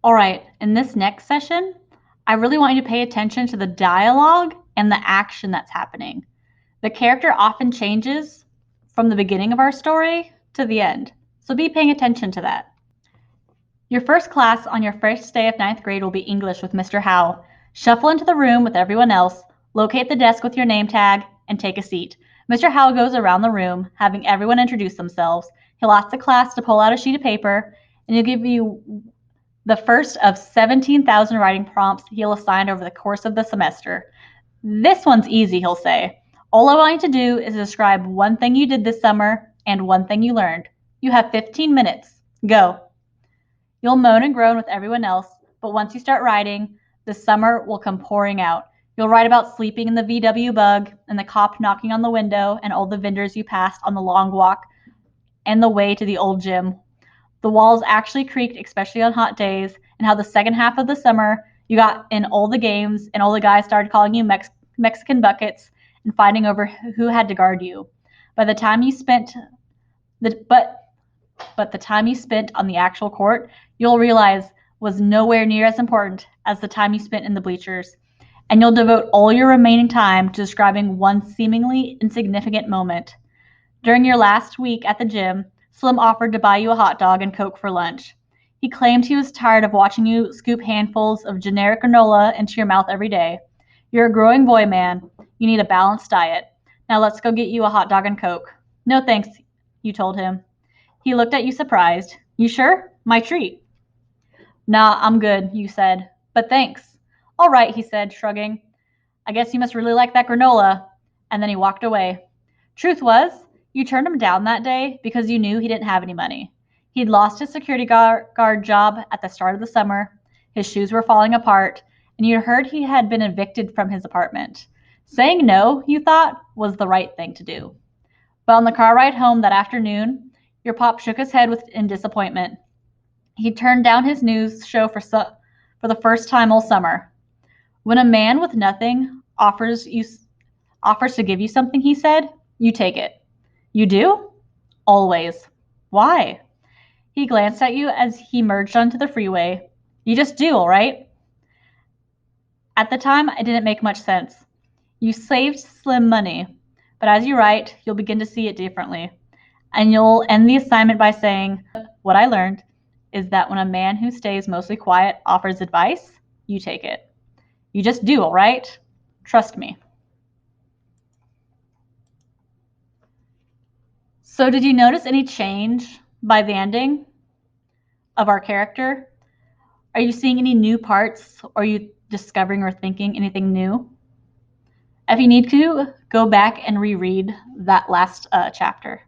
All right, in this next session, I really want you to pay attention to the dialogue and the action that's happening. The character often changes from the beginning of our story to the end, so be paying attention to that. Your first class on your first day of 9th grade will be English with Mr. Howe. Shuffle into the room with everyone else, locate the desk with your name tag, and take a seat. Mr. Howe goes around the room, having everyone introduce themselves. He'll ask the class to pull out a sheet of paper, and he'll give you the first of 17,000 writing prompts he'll assign over the course of the semester. This one's easy, he'll say. All I want you to do is describe one thing you did this summer and one thing you learned. You have 15 minutes. Go. You'll moan and groan with everyone else, but once you start writing, the summer will come pouring out. You'll write about sleeping in the VW bug and the cop knocking on the window and all the vendors you passed on the long walk and the way to the old gym. The walls actually creaked, especially on hot days, and how the second half of the summer you got in all the games and all the guys started calling you Mexican buckets and fighting over who had to guard you. By the time you spent the time you spent on the actual court, you'll realize was nowhere near as important as the time you spent in the bleachers. And you'll devote all your remaining time to describing one seemingly insignificant moment. During your last week at the gym, Slim offered to buy you a hot dog and Coke for lunch. He claimed he was tired of watching you scoop handfuls of generic granola into your mouth every day. You're a growing boy, man. You need a balanced diet. Now let's go get you a hot dog and Coke. No thanks, you told him. He looked at you surprised. You sure? My treat. Nah, I'm good, you said. But thanks. All right, he said, shrugging. I guess you must really like that granola. And then he walked away. Truth was, you turned him down that day because you knew he didn't have any money. He'd lost his security guard job at the start of the summer, his shoes were falling apart, and you heard he had been evicted from his apartment. Saying no, you thought, was the right thing to do. But on the car ride home that afternoon, your pop shook his head in disappointment. He turned down his news show for the first time all summer. When a man with nothing offers to give you something, he said, you take it. You do? Always. Why? He glanced at you as he merged onto the freeway. You just do, all right? At the time, it didn't make much sense. You saved Slim money, but as you write, you'll begin to see it differently. And you'll end the assignment by saying, what I learned is that when a man who stays mostly quiet offers advice, you take it. You just do, all right? Trust me. So did you notice any change by the ending of our character? Are you seeing any new parts? Or are you discovering or thinking anything new? If you need to, go back and reread that last chapter.